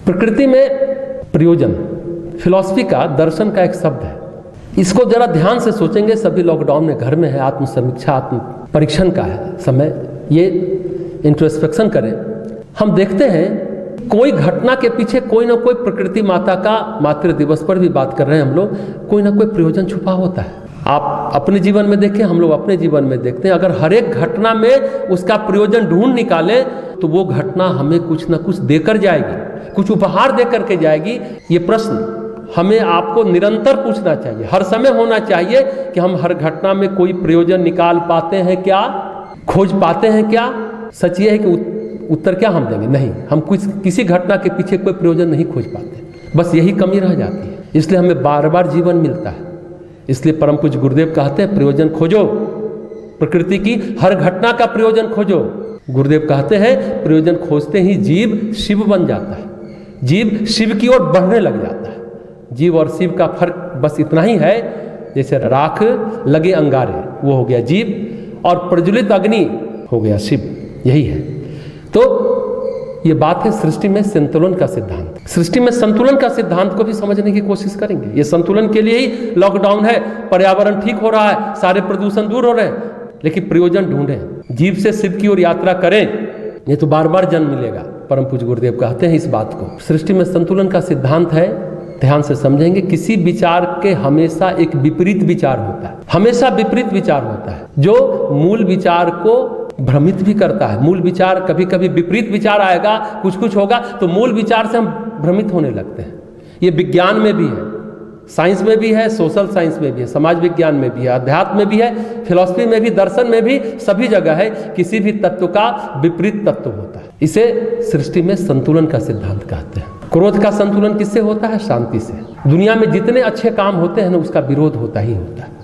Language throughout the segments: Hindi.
प्रकृति में प्रयोजन फिलॉसफी का, दर्शन का एक शब्द है। इसको जरा ध्यान से सोचेंगे, सभी लॉकडाउन में घर में है, आत्म समीक्षा आत्म परीक्षण का है समय, ये इंट्रोस्पेक्शन करें। हम देखते हैं कोई घटना के पीछे कोई ना कोई, प्रकृति माता का मातृ दिवस पर भी बात कर रहे हैं हम लोग, कोई ना कोई प्रयोजन छुपा होता है। आप अपने जीवन में देखें, हम लोग अपने जीवन में देखते हैं, अगर हर एक घटना में उसका प्रयोजन ढूंढ निकालें तो वो घटना हमें कुछ ना कुछ देकर जाएगी, कुछ उपहार देकर के जाएगी। ये प्रश्न हमें आपको निरंतर पूछना चाहिए, हर समय होना चाहिए कि हम हर घटना में कोई प्रयोजन निकाल पाते हैं क्या, खोज पाते हैं क्या। सच ये है कि उत्तर क्या हम देंगे, नहीं, हम किसी घटना के पीछे कोई प्रयोजन नहीं खोज पाते, बस यही कमी रह जाती है। इसलिए हमें बार बार जीवन मिलता है। इसलिए परम पूज्य गुरुदेव कहते हैं प्रयोजन खोजो, प्रकृति की हर घटना का प्रयोजन खोजो। गुरुदेव कहते हैं प्रयोजन खोजते ही जीव शिव बन जाता है, जीव शिव की ओर बढ़ने लग जाता है। जीव और शिव का फर्क बस इतना ही है, जैसे राख लगे अंगारे वो हो गया जीव, और प्रज्वलित अग्नि हो गया शिव, यही है। तो ये बात है सृष्टि में संतुलन का सिद्धांत। सृष्टि में संतुलन का सिद्धांत को भी समझने की कोशिश करेंगे। ये संतुलन के लिए ही लॉकडाउन है, पर्यावरण ठीक हो रहा है, सारे प्रदूषण दूर हो रहे हैं, लेकिन प्रयोजन ढूंढें, जीव से शिव की ओर यात्रा करें, ये तो बार बार जन्म मिलेगा। परम पूज्य गुरुदेव कहते हैं इस बात को। सृष्टि में संतुलन का सिद्धांत है, ध्यान से समझेंगे। किसी विचार के हमेशा एक विपरीत विचार होता है, हमेशा विपरीत विचार होता है, जो मूल विचार को भ्रमित भी करता है। मूल विचार, कभी कभी विपरीत विचार आएगा, कुछ कुछ होगा तो मूल विचार से हम भ्रमित होने लगते हैं। ये विज्ञान में भी है, साइंस में भी है, सोशल साइंस में भी है, समाज विज्ञान में भी है, अध्यात्म में भी है, फिलॉसफी में भी, दर्शन में भी, सभी जगह है। किसी भी तत्व का विपरीत तत्व होता है। इसे सृष्टि में संतुलन का सिद्धांत कहते हैं। क्रोध का संतुलन किससे होता है? शांति से। दुनिया में जितने अच्छे काम होते हैं ना, उसका विरोध होता ही होता है।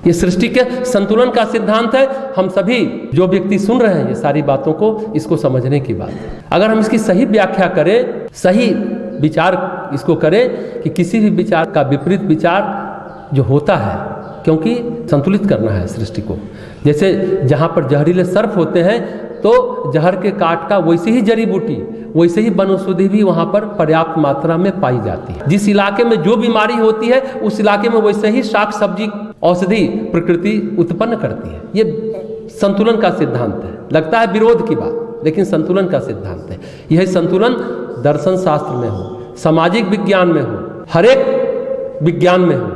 ये सृष्टि के संतुलन का सिद्धांत है। हम सभी जो व्यक्ति सुन रहे हैं ये सारी बातों को, इसको समझने की बात है। अगर हम इसकी सही व्याख्या करें, सही विचार इसको करें कि किसी भी विचार का विपरीत विचार जो होता है, क्योंकि संतुलित करना है सृष्टि को। जैसे जहाँ पर जहरीले सर्प होते हैं तो जहर के काट का वैसे ही जड़ी बूटी, वैसे ही वनौषधि भी वहाँ पर पर्याप्त मात्रा में पाई जाती है। जिस इलाके में जो बीमारी होती है उस इलाके में वैसे ही शाक सब्जी औषधि प्रकृति उत्पन्न करती है। ये संतुलन का सिद्धांत है। लगता है विरोध की बात, लेकिन संतुलन का सिद्धांत है। यह संतुलन दर्शन शास्त्र में हो, सामाजिक विज्ञान में हो, हर एक विज्ञान में हो,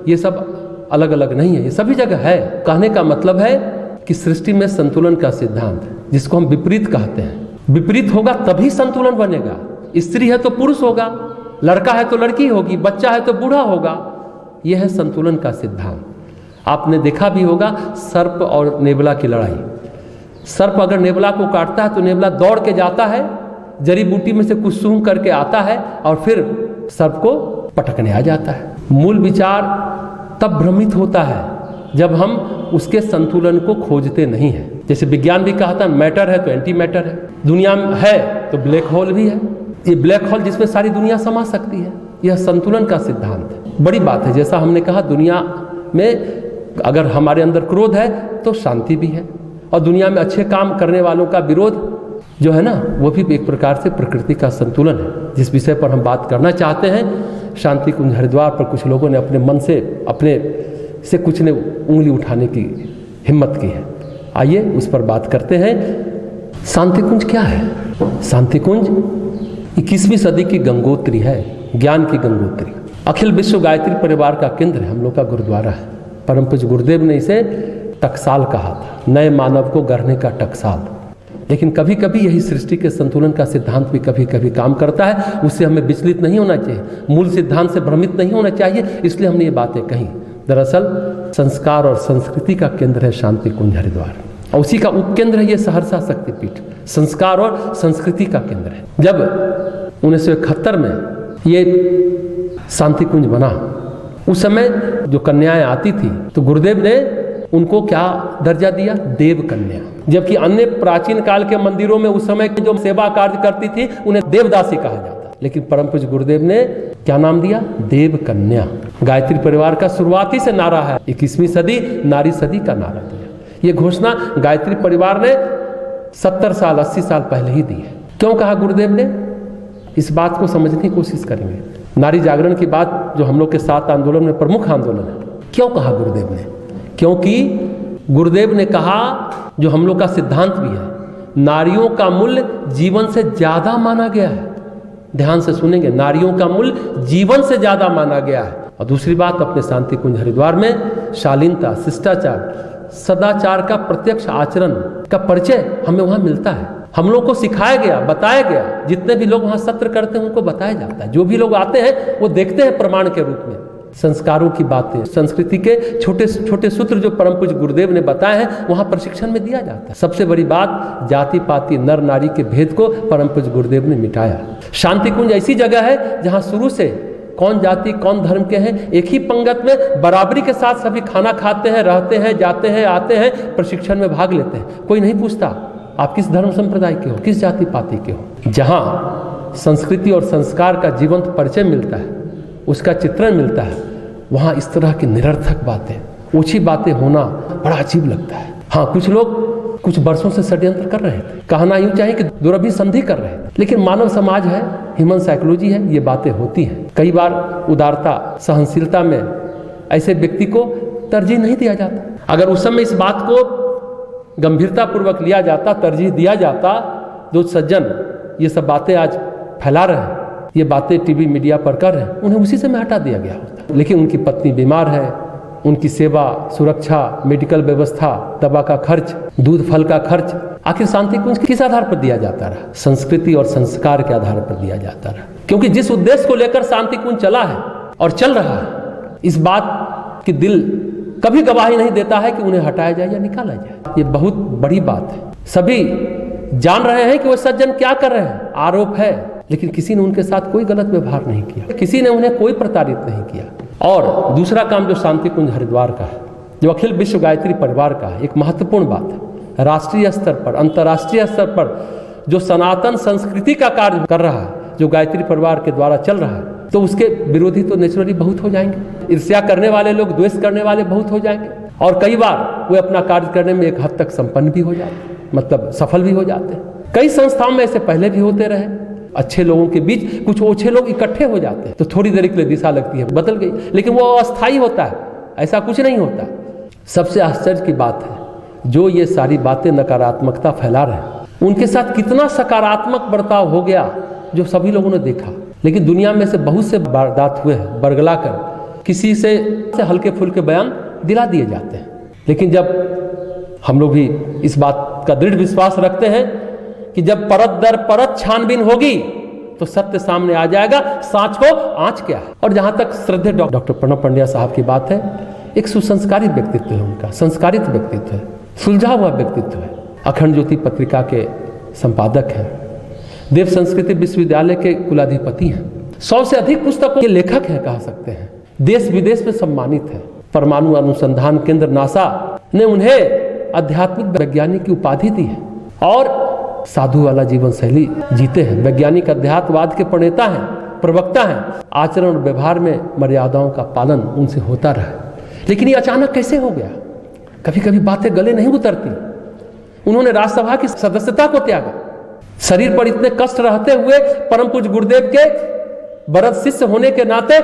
ये सब अलग अलग नहीं है, ये सभी जगह है। कहने का मतलब है कि सृष्टि में संतुलन का सिद्धांत, जिसको हम विपरीत कहते हैं, विपरीत होगा तभी संतुलन बनेगा। स्त्री है तो पुरुष होगा, लड़का है तो लड़की होगी, बच्चा है तो बूढ़ा होगा। यह है संतुलन का सिद्धांत। आपने देखा भी होगा सर्प और नेवला की लड़ाई। सर्प अगर नेवला को काटता है तो नेवला दौड़ के जाता है, जड़ी बूटी में से कुछ सूंघ करके आता है और फिर सर्प को पटकने आ जाता है। मूल विचार तब भ्रमित होता है जब हम उसके संतुलन को खोजते नहीं हैं। जैसे विज्ञान भी कहता है मैटर है तो एंटी मैटर है, दुनिया में है तो ब्लैक होल भी है। ये ब्लैक होल जिसमें सारी दुनिया समा सकती है, यह संतुलन का सिद्धांत है। बड़ी बात है, जैसा हमने कहा दुनिया में अगर हमारे अंदर क्रोध है तो शांति भी है, और दुनिया में अच्छे काम करने वालों का विरोध जो है ना, वो भी एक प्रकार से प्रकृति का संतुलन है। जिस विषय पर हम बात करना चाहते हैं, शांति कुंज हरिद्वार पर कुछ लोगों ने अपने मन से, अपने से कुछ ने उंगली उठाने की हिम्मत की है। आइए उस पर बात करते हैं। शांति कुंज क्या है? शांति कुंज 21वीं सदी की गंगोत्री है, ज्ञान की गंगोत्री। अखिल विश्व गायत्री परिवार का केंद्र है, हम लोग का गुरुद्वारा है। परम पूज्य गुरुदेव ने इसे टकसाल कहा था, नए मानव को गढ़ने का टकसाल। लेकिन कभी कभी यही सृष्टि के संतुलन का सिद्धांत भी कभी कभी काम करता है। उससे हमें विचलित नहीं होना चाहिए, मूल सिद्धांत से भ्रमित नहीं होना चाहिए, इसलिए हमने ये बातें कही। दरअसल संस्कार और संस्कृति का केंद्र है शांति कुंज हरिद्वार, और उसी का उपकेंद्र है ये सहरसा शक्तिपीठ। संस्कार और संस्कृति का केंद्र है। जब 1971 में ये शांति कुंज बना, उस समय जो कन्याएं आती थी तो गुरुदेव ने उनको क्या दर्जा दिया? देव कन्या। जबकि अन्य प्राचीन काल के मंदिरों में उस समय की जो सेवा कार्य करती थी उन्हें देवदासी कहा जाता, लेकिन परम पूज्य गुरुदेव ने क्या नाम दिया? देव कन्या। गायत्री परिवार का शुरुआती से नारा है, 21वीं सदी नारी सदी का नारा दिया। ये घोषणा गायत्री परिवार ने 70 साल 80 साल पहले ही दी है। क्यों कहा गुरुदेव ने? इस बात को समझने की कोशिश करेंगे। नारी जागरण की बात जो हम लोग के 7 आंदोलन में प्रमुख आंदोलन है, क्यों कहा गुरुदेव ने? क्योंकि गुरुदेव ने कहा, जो हम लोग का सिद्धांत भी है, नारियों का मूल्य जीवन से ज्यादा माना गया है। ध्यान से सुनेंगे, नारियों का मूल्य जीवन से ज्यादा माना गया है। और दूसरी बात, अपने शांति कुंज हरिद्वार में शालीनता, शिष्टाचार, सदाचार का प्रत्यक्ष आचरण का परिचय हमें वहां मिलता है। हम लोग को सिखाया गया, बताया गया, जितने भी लोग वहां सत्र करते हैं उनको बताया जाता है। जो भी लोग आते हैं वो देखते हैं प्रमाण के रूप में संस्कारों की बातें, संस्कृति के छोटे छोटे सूत्र जो परम पूज्य गुरुदेव ने बताए हैं वहां प्रशिक्षण में दिया जाता है। सबसे बड़ी बात, जाति पाति नर नारी के भेद को परम पूज्य गुरुदेव ने मिटाया। शांति कुंज ऐसी जगह है जहां शुरू से कौन जाति कौन धर्म के हैं, एक ही पंगत में बराबरी के साथ सभी खाना खाते हैं, रहते हैं, जाते हैं, आते हैं, प्रशिक्षण में भाग लेते हैं। कोई नहीं पूछता आप किस धर्म संप्रदाय के हो, किस जाति पाति के हो। जहां संस्कृति और संस्कार का जीवंत परिचय मिलता है, उसका चित्रण मिलता है, वहां इस तरह की निरर्थक बातें, ओछी बातें होना बड़ा अजीब लगता है। हाँ, कुछ लोग कुछ वर्षों से षड्यंत्र कर रहे थे, कहना यूं चाहे कि दुरभि संधि कर रहे थे, लेकिन मानव समाज है, ह्यूमन साइकोलॉजी है, ये बातें होती हैं। कई बार उदारता, सहनशीलता में ऐसे व्यक्ति को तरजीह नहीं दिया जाता। अगर उस समय इस बात को गंभीरता पूर्वक लिया जाता, तरजीह दिया जाता, जो सज्जन ये सब बातें आज फैला रहे हैं, ये बातें टीवी मीडिया पर कर रहे हैं, उन्हें उसी से में हटा दिया गया होता। लेकिन उनकी पत्नी बीमार है, उनकी सेवा, सुरक्षा, मेडिकल व्यवस्था, दवा का खर्च, दूध फल का खर्च, आखिर शांति कुंज किस आधार पर दिया जाता रहा? संस्कृति और संस्कार के आधार पर दिया जाता रहा। क्योंकि जिस उद्देश्य को लेकर शांति कुंज चला है और चल रहा है, इस बात की दिल कभी गवाही नहीं देता है कि उन्हें हटाया जाए या निकाला जाए। ये बहुत बड़ी बात है। सभी जान रहे हैं कि वो सज्जन क्या कर रहे हैं, आरोप है, लेकिन किसी ने उनके साथ कोई गलत व्यवहार नहीं किया, किसी ने उन्हें कोई प्रताड़ित नहीं किया। और दूसरा काम जो शांति कुंज हरिद्वार का है, जो अखिल विश्व गायत्री परिवार का है, एक महत्वपूर्ण बात है। राष्ट्रीय स्तर पर, अंतर्राष्ट्रीय स्तर पर जो सनातन संस्कृति का कार्य कर रहा है, जो गायत्री परिवार के द्वारा चल रहा है, तो उसके विरोधी तो नेचुरली बहुत हो जाएंगे। ईर्ष्या करने वाले लोग, द्वेष करने वाले बहुत हो जाएंगे, और कई बार वे अपना कार्य करने में एक हद तक संपन्न भी हो जाते हैं, मतलब सफल भी हो जाते हैं। कई संस्थाओं में ऐसे पहले भी होते रहे। अच्छे लोगों के बीच कुछ ओछे लोग इकट्ठे हो जाते हैं, तो थोड़ी देर के लिए दिशा लगती है, बदल गई, लेकिन वो अस्थायी होता है, ऐसा कुछ नहीं होता। सबसे आश्चर्य की बात है, जो ये सारी बातें नकारात्मकता फैला रहे हैं, उनके साथ कितना सकारात्मक बर्ताव हो गया जो सभी लोगों ने देखा। लेकिन दुनिया में से बहुत से वारदात हुए हैं, बरगला कर किसी से हल्के फुल्के बयान दिला दिए जाते हैं। लेकिन जब हम लोग भी इस बात का दृढ़ विश्वास रखते हैं कि जब परत दर परत छानबीन होगी तो सत्य सामने आ जाएगा, सांच को आंच क्या है। और जहां तक श्रद्धेय डॉक्टर प्रणब पंड्या साहब की बात है, एक सुसंस्कारित व्यक्तित्व है उनका, संस्कारित व्यक्तित्व है, सुलझा हुआ व्यक्तित्व है। अखंड ज्योति पत्रिका के संपादक हैं, देव संस्कृति विश्वविद्यालय के कुलाधिपति हैं, 100 से अधिक पुस्तकों के लेखक हैं, कह सकते हैं, देश विदेश में सम्मानित है। परमाणु अनुसंधान केंद्र नासा ने उन्हें आध्यात्मिक वैज्ञानिक की उपाधि दी है, और साधु वाला जीवन शैली जीते हैं। वैज्ञानिक अध्यात्मवाद के प्रणेता हैं, प्रवक्ता हैं। आचरण और व्यवहार में मर्यादाओं का पालन उनसे होता रहा। लेकिन ये अचानक कैसे हो गया? कभी कभी बातें गले नहीं उतरती। उन्होंने राज्यसभा की सदस्यता को त्यागा। शरीर पर इतने कष्ट रहते हुए परम पूज्य गुरुदेव के बरद शिष्य होने के नाते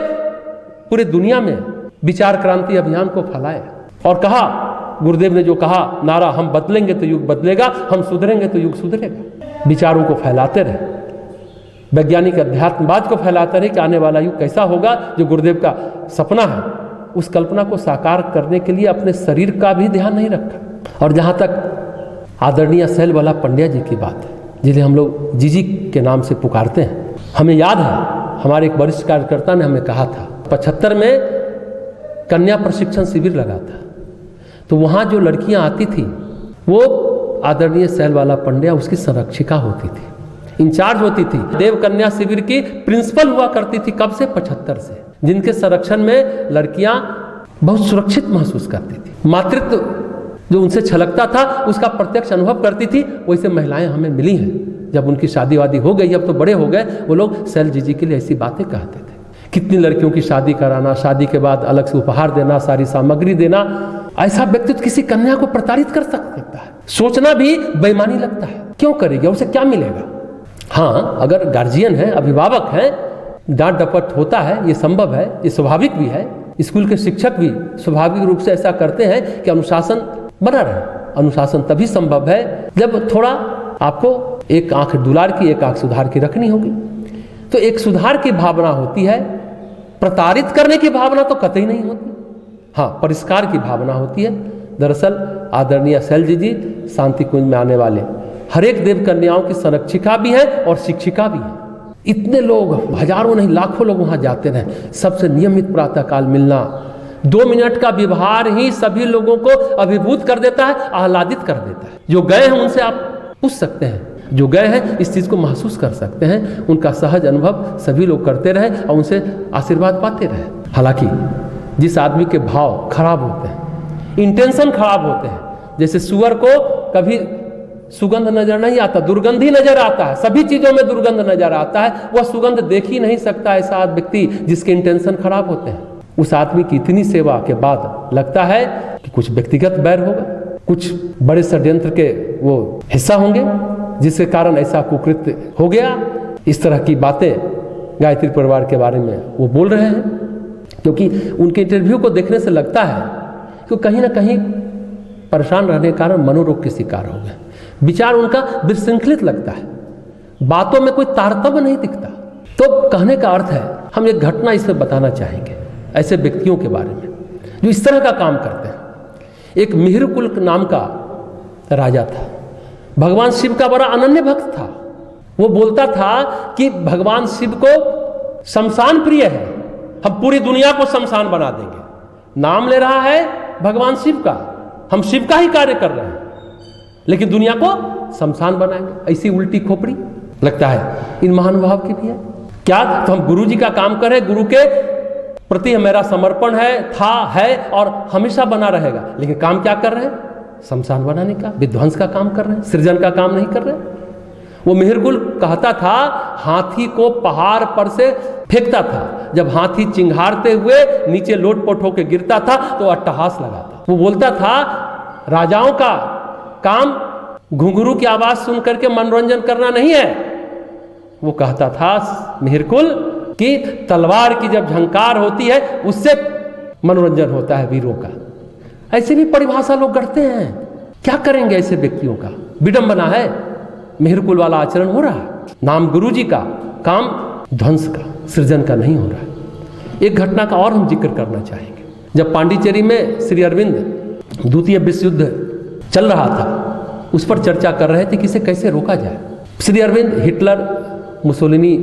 पूरी दुनिया में विचार क्रांति अभियान को फैलाया और कहा, गुरुदेव ने जो कहा नारा, हम बदलेंगे तो युग बदलेगा, हम सुधरेंगे तो युग सुधरेगा। विचारों को फैलाते रहे, वैज्ञानिक अध्यात्मवाद को फैलाते रहे कि आने वाला युग कैसा होगा। जो गुरुदेव का सपना है, उस कल्पना को साकार करने के लिए अपने शरीर का भी ध्यान नहीं रखा। और जहां तक आदरणीय शैलबाला पंड्या जी की बात है, जिन्हें हम लोग जीजी के नाम से पुकारते हैं, हमें याद है हमारे एक वरिष्ठ कार्यकर्ता ने हमें कहा था 75 में कन्या प्रशिक्षण शिविर लगा था, तो वहाँ जो लड़कियाँ आती थी वो आदरणीय शैलबाला पंड्या उसकी संरक्षिका होती थी, इंचार्ज होती थी। देव कन्या शिविर की प्रिंसिपल हुआ करती थी। कब से? 75 से, जिनके संरक्षण में लड़कियाँ बहुत सुरक्षित महसूस करती थी। मातृत्व जो उनसे छलकता था उसका प्रत्यक्ष अनुभव करती थी। वैसे महिलाएं हमें मिली हैं। जब उनकी शादी वादी हो गई, अब तो बड़े हो गए, वो लोग शैल जी के लिए ऐसी बातें कहते थे। कितनी लड़कियों की शादी कराना, शादी के बाद अलग से उपहार देना, सारी सामग्री देना, ऐसा व्यक्तित्व किसी कन्या को प्रताड़ित कर सकता है। सोचना भी बेईमानी लगता है। क्यों करेगी? उसे क्या मिलेगा? हाँ, अगर गार्जियन है, अभिभावक है, डांट डपट होता है, ये संभव है, ये स्वाभाविक भी है। स्कूल के शिक्षक भी स्वाभाविक रूप से ऐसा करते हैं कि अनुशासन बना रहे। अनुशासन तभी संभव है जब थोड़ा आपको एक आंख दुलार की, एक आंख सुधार की रखनी होगी। तो एक सुधार की भावना होती है, प्रताड़ित करने की भावना तो कतई नहीं होती। हाँ, परिष्कार की भावना होती है। दरअसल आदरणीय शैलजी जी शांति कुंज में आने वाले हर एक देव कन्याओं की संरक्षिका भी है और शिक्षिका भी है। इतने लोग, हजारों नहीं लाखों लोग वहाँ जाते रहे। सबसे नियमित प्रातःकाल मिलना, 2 मिनट का व्यवहार ही सभी लोगों को अभिभूत कर देता है, आह्लादित कर देता है। जो गए हैं उनसे आप पूछ सकते हैं, जो गए हैं इस चीज़ को महसूस कर सकते हैं। उनका सहज अनुभव सभी लोग करते रहे और उनसे आशीर्वाद पाते रहे। हालांकि जिस आदमी के भाव खराब होते हैं, इंटेंशन खराब होते हैं, जैसे सुअर को कभी सुगंध नजर नहीं आता, दुर्गंध ही नजर आता है। सभी चीजों में दुर्गंध नजर आता है, वह सुगंध देख ही नहीं सकता ऐसा व्यक्ति जिसके इंटेंशन खराब होते हैं। उस आदमी की इतनी सेवा के बाद लगता है कि कुछ व्यक्तिगत बैर होगा, कुछ बड़े षड्यंत्र के वो हिस्सा होंगे जिसके कारण ऐसा कुकृत्य हो गया। इस तरह की बातें गायत्री परिवार के बारे में वो बोल रहे हैं, क्योंकि उनके इंटरव्यू को देखने से लगता है कि कहीं ना कहीं परेशान रहने के कारण मनोरोग के शिकार हो गए। विचार उनका विशृंखलित लगता है, बातों में कोई तारतम्य नहीं दिखता। तो कहने का अर्थ है, हम एक घटना इसमें बताना चाहेंगे ऐसे व्यक्तियों के बारे में जो इस तरह का काम करते हैं। एक मिहिरकुल नाम का राजा था, भगवान शिव का बड़ा अनन्य भक्त था। वो बोलता था कि भगवान शिव को शमशान प्रिय है, हम पूरी दुनिया को शमशान बना देंगे। नाम ले रहा है भगवान शिव का, हम शिव का ही कार्य कर रहे हैं, लेकिन दुनिया को शमशान बनाएंगे। ऐसी उल्टी खोपड़ी लगता है इन महानुभाव की भी है क्या? तो हम गुरु जी का काम कर रहे हैं, गुरु के प्रति मेरा समर्पण है और हमेशा बना रहेगा, लेकिन काम क्या कर रहे हैं? शमशान बनाने का, विध्वंस का काम कर रहे हैं, सृजन का काम नहीं कर रहे। वो मिहिरकुल कहता था, हाथी को पहाड़ पर से फेंकता था, जब हाथी चिंघारते हुए नीचे लोटपोट होकर गिरता था तो अट्टहास लगाता। वो बोलता था, राजाओं का काम घुंघरू की आवाज सुन करके मनोरंजन करना नहीं है। वो कहता था मिहिरकुल कि तलवार की जब झंकार होती है उससे मनोरंजन होता है वीरों का। ऐसे भी परिभाषा लोग करते हैं। क्या करेंगे ऐसे व्यक्तियों का? विडंबना है, मिहिरकुल वाला आचरण हो रहा है। नाम गुरु जी का, काम ध्वंस का, सृजन का नहीं हो रहा है। एक घटना का और हम जिक्र करना चाहेंगे। जब पांडिचेरी में श्री अरविंद द्वितीय विश्व युद्ध चल रहा था, उस पर चर्चा कर रहे थे कि इसे कैसे रोका जाए। श्री अरविंद हिटलर, मुसोलिनी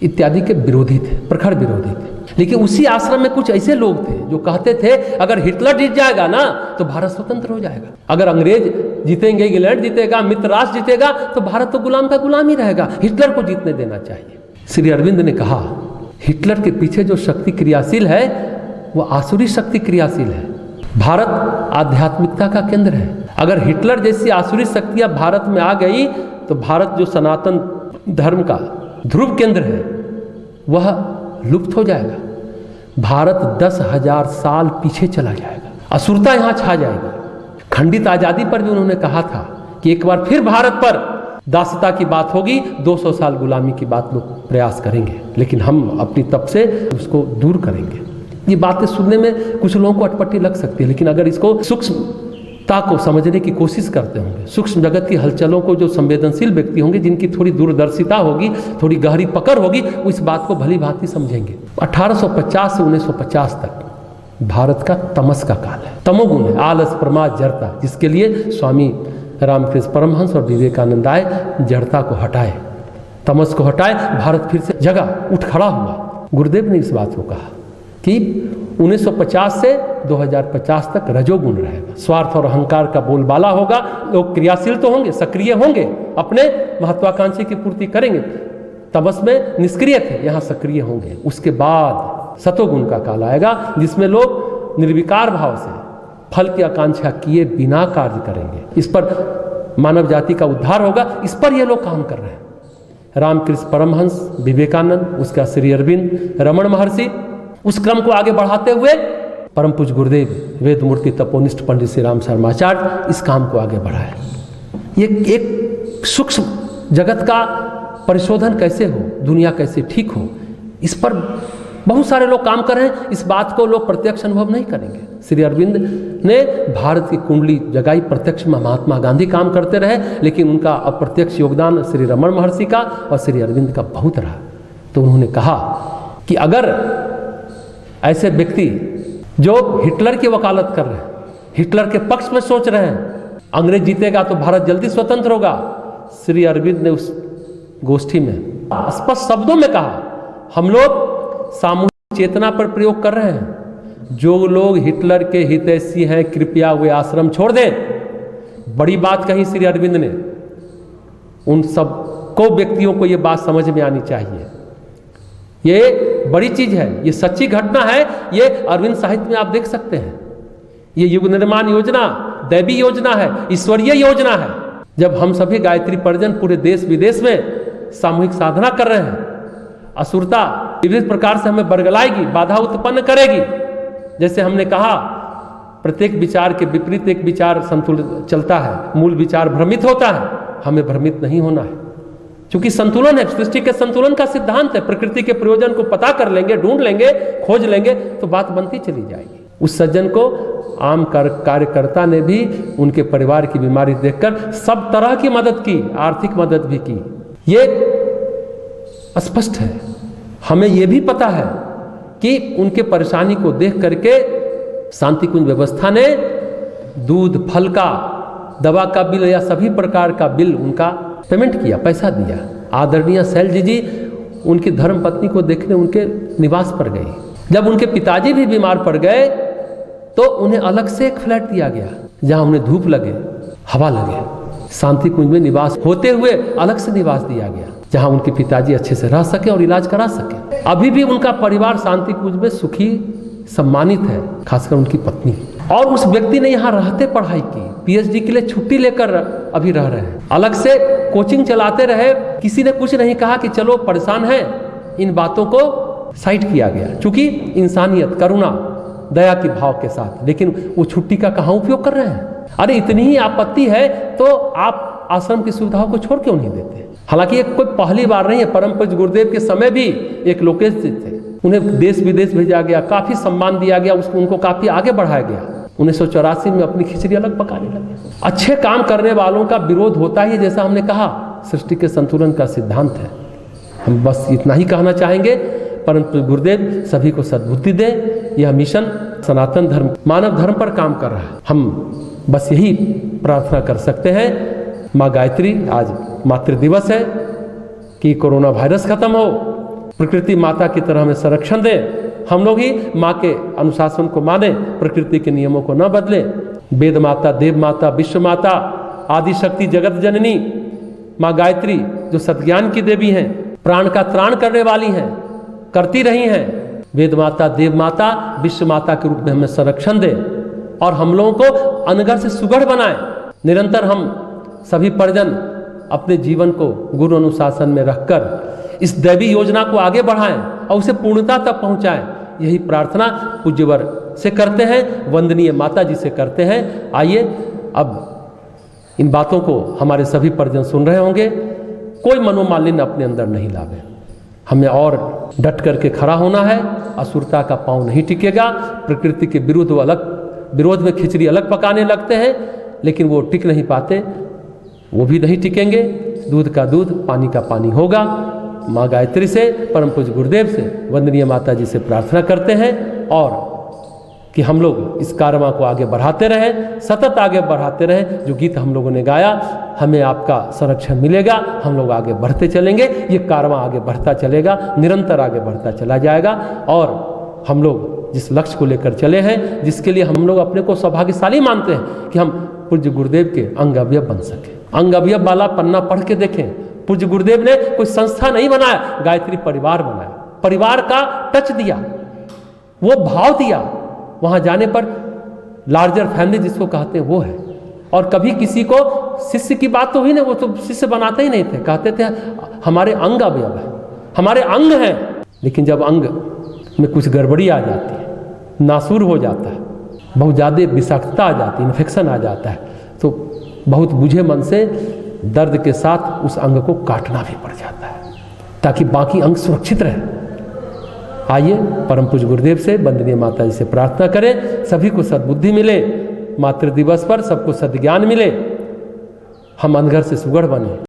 इत्यादि के विरोधी थे, प्रखर विरोधी थे। लेकिन उसी आश्रम में कुछ ऐसे लोग थे जो कहते थे, अगर हिटलर जीत जाएगा ना तो भारत स्वतंत्र हो जाएगा, अगर अंग्रेज जीतेंगे, इंग्लैंड जीतेगा, मित्र राष्ट्र जीतेगा तो भारत तो गुलाम का गुलाम ही रहेगा, हिटलर को जीतने देना चाहिए। श्री अरविंद ने कहा, हिटलर के पीछे जो शक्ति क्रियाशील है वो आसुरी शक्ति क्रियाशील है। भारत आध्यात्मिकता का केंद्र है। अगर हिटलर जैसी आसुरी शक्तियां भारत में आ गई तो भारत जो सनातन धर्म का ध्रुव केंद्र है वह लुप्त हो जाएगा। भारत 10,000 साल पीछे चला जाएगा, असुरता यहाँ छा जाएगी। खंडित आजादी पर भी उन्होंने कहा था कि एक बार फिर भारत पर दासता की बात होगी, 200 साल गुलामी की बात लोग प्रयास करेंगे, लेकिन हम अपनी तप से उसको दूर करेंगे। ये बातें सुनने में कुछ लोगों को अटपटी लग सकती है, लेकिन अगर इसको सूक्ष्मता को समझने की कोशिश करते होंगे, सूक्ष्म जगत की हलचलों को जो संवेदनशील व्यक्ति होंगे, जिनकी थोड़ी दूरदर्शिता होगी, थोड़ी गहरी पकड़ होगी, वो इस बात को भली भांति समझेंगे। 1850 से 1950 तक भारत का तमस का काल है, तमोगुण है, आलस, प्रमाद, जड़ता, जिसके लिए स्वामी रामकृष्ण परमहंस और विवेकानंद आए, जड़ता को हटाए, तमस को हटाए, भारत फिर से जगा, उठ खड़ा हुआ। गुरुदेव ने इस बात को कहा कि 1950 से 2050 तक रजोगुण रहेगा, स्वार्थ और अहंकार का बोलबाला होगा। लोग क्रियाशील तो होंगे, सक्रिय होंगे, अपने महत्वाकांक्षी की पूर्ति करेंगे। तमस में निष्क्रिय थे, यहाँ सक्रिय होंगे। उसके बाद सतोगुण का काल आएगा, जिसमें लोग निर्विकार भाव से फल की आकांक्षा किए बिना कार्य करेंगे। इस पर मानव जाति का उद्धार होगा, इस पर ये लोग काम कर रहे हैं। रामकृष्ण परमहंस, विवेकानंद, उसका श्री अरविंद, रमण महर्षि, उस क्रम को आगे बढ़ाते हुए परम पूज्य गुरुदेव वेद मूर्ति तपोनिष्ठ पंडित श्री राम शर्माचार्य इस काम को आगे बढ़ाए। ये एक सूक्ष्म जगत का परिशोधन कैसे हो, दुनिया कैसे ठीक हो, इस पर बहुत सारे लोग काम कर रहे हैं। इस बात को लोग प्रत्यक्ष अनुभव नहीं करेंगे। श्री अरविंद ने भारत की कुंडली जगाई, प्रत्यक्ष में महात्मा गांधी काम करते रहे, लेकिन उनका अप्रत्यक्ष योगदान श्री रमण महर्षि का और श्री अरविंद का बहुत रहा। तो उन्होंने कहा कि अगर ऐसे व्यक्ति जो हिटलर की वकालत कर रहे हैं, हिटलर के पक्ष में सोच रहे हैं, अंग्रेज जीतेगा तो भारत जल्दी स्वतंत्र होगा, श्री अरविंद ने उस गोष्ठी में स्पष्ट शब्दों में कहा, हम लोग सामूहिक चेतना पर प्रयोग कर रहे हैं। जो लोग हिटलर के हितैषी हैं, कृपया वे आश्रम छोड़ दें। बड़ी बात कही श्री अरविंद ने। उन सब को व्यक्तियों को ये बात समझ में आनी चाहिए। ये बड़ी चीज है, ये सच्ची घटना है। ये अरविंद साहित्य में आप देख सकते हैं। ये युग निर्माण योजना दैवी योजना है, ईश्वरीय योजना है। जब हम सभी गायत्री परिजन पूरे देश विदेश में सामूहिक साधना कर रहे हैं, असुरता विविध प्रकार से हमें बरगलाएगी, बाधा उत्पन्न करेगी। जैसे हमने कहा, प्रत्येक विचार के विपरीत एक विचार संतुलित चलता है, मूल विचार भ्रमित होता है। हमें भ्रमित नहीं होना है, क्योंकि संतुलन है, सृष्टि के संतुलन का सिद्धांत है। प्रकृति के प्रयोजन को पता कर लेंगे, ढूंढ लेंगे, खोज लेंगे तो बात बनती चली जाएगी। उस सज्जन को आम कार्यकर्ता ने भी उनके परिवार की बीमारी देखकर सब तरह की मदद की, आर्थिक मदद भी की। ये स्पष्ट है। हमें यह भी पता है कि उनके परेशानी को देख करके शांति कुंज व्यवस्था ने दूध, फल का, दवा का बिल या सभी प्रकार का बिल उनका पेमेंट किया, पैसा दिया। आदरणीय शैलजी जी उनकी धर्मपत्नी को देखने उनके निवास पर गए। जब उनके पिताजी भी बीमार पड़ गए तो उन्हें अलग से एक फ्लैट दिया गया, जहां उन्हें धूप लगे, हवा लगे। शांति कुंज में निवास होते हुए अलग से निवास दिया गया, जहां उनके पिताजी अच्छे से रह सके और इलाज करा सके। अभी भी उनका परिवार शांति कुंज में सुखी, सम्मानित है, खासकर उनकी पत्नी। और उस व्यक्ति ने यहाँ रहते पढ़ाई की, पीएचडी के लिए छुट्टी लेकर अभी रह रहे हैं, अलग से कोचिंग चलाते रहे। किसी ने कुछ नहीं कहा कि चलो परेशान है, इन बातों को साइड किया गया, क्योंकि इंसानियत, करुणा, दया के भाव के साथ। लेकिन वो छुट्टी का कहाँ उपयोग कर रहे हैं? अरे इतनी ही आपत्ति है तो आप आश्रम की सुविधाओं को छोड़ क्यों नहीं देते? हालांकि ये कोई पहली बार नहीं है। परम पूज्य गुरुदेव के समय भी एक लोकेश जी थे, उन्हें देश विदेश भेजा गया, काफी सम्मान दिया गया, उनको काफी आगे बढ़ाया गया। 1984 में अपनी खिचड़ी अलग पकाने लगे। अच्छे काम करने वालों का विरोध होता ही, जैसा हमने कहा, सृष्टि के संतुलन का सिद्धांत है। हम बस इतना ही कहना चाहेंगे। परंतु गुरुदेव सभी को सद्बुद्धि दे। यह मिशन सनातन धर्म, मानव धर्म पर काम कर रहा है। हम बस यही प्रार्थना कर सकते हैं। माँ गायत्री, आज मातृ दिवस है, कि कोरोना वायरस खत्म हो, प्रकृति माता की तरह हमें संरक्षण दे। हम लोग ही माँ के अनुशासन को माने, प्रकृति के नियमों को न बदलें। वेद माता, देव माता, विश्व माता, आदि शक्ति, जगत जननी माँ गायत्री जो सतज्ञान की देवी हैं, प्राण का त्राण करने वाली हैं, करती रही हैं। वेद माता, देव माता, विश्व माता के रूप में हमें संरक्षण दे और हम लोगों को अनगर से सुगढ़ बनाए। निरंतर हम सभी परिजन अपने जीवन को गुरु अनुशासन में रखकर इस दैवी योजना को आगे बढ़ाएं और उसे पूर्णता तक पहुंचाएं। यही प्रार्थना पूज्यवर से करते हैं, वंदनीय माता जी से करते हैं। आइए अब इन बातों को हमारे सभी परिजन सुन रहे होंगे। कोई मनोमालिन्य अपने अंदर नहीं लावे। हमें और डट करके खड़ा होना है। असुरता का पांव नहीं टिकेगा। प्रकृति के विरोध में खिचड़ी अलग पकाने लगते हैं, लेकिन वो टिक नहीं पाते, वो भी नहीं टिकेंगे। दूध का दूध, पानी का पानी होगा। माँ गायत्री से, परम पूज्य गुरुदेव से, वंदनीय माता जी से प्रार्थना करते हैं और कि हम लोग इस कारवां को आगे बढ़ाते रहें, सतत आगे बढ़ाते रहें। जो गीत हम लोगों ने गाया, हमें आपका संरक्षण मिलेगा, हम लोग आगे बढ़ते चलेंगे। ये कारवां आगे बढ़ता चलेगा, निरंतर आगे बढ़ता चला जाएगा। और हम लोग जिस लक्ष्य को लेकर चले हैं, जिसके लिए हम लोग अपने को सौभाग्यशाली मानते हैं कि हम पूज्य गुरुदेव के अंग अवयव बन सके। अंग अवयव वाला पन्ना पढ़ के देखें। पूज्य गुरुदेव ने कोई संस्था नहीं बनाया, गायत्री परिवार बनाया। परिवार का टच दिया, वो भाव दिया। वहां जाने पर लार्जर फैमिली जिसको कहते हैं वो है। और कभी किसी को शिष्य की बात तो हुई ना, वो तो शिष्य बनाते ही नहीं थे, कहते थे हमारे अंग अवयव है, हमारे अंग हैं। लेकिन जब अंग में कुछ गड़बड़ी आ जाती है, नासूर हो जाता है, बहुत ज़्यादा विषाक्तता आ जाती है, इन्फेक्शन आ जाता है, तो बहुत बुझे मन से दर्द के साथ उस अंग को काटना भी पड़ जाता है। ताकि बाकी अंग सुरक्षित रहे। आइए परम पूज्य गुरुदेव से, वंदनीय माता जी से प्रार्थना करें, सभी को सद्बुद्धि मिले, मातृ दिवस पर सबको सद्ज्ञान मिले, हम अंधघर से सुगढ़ बने।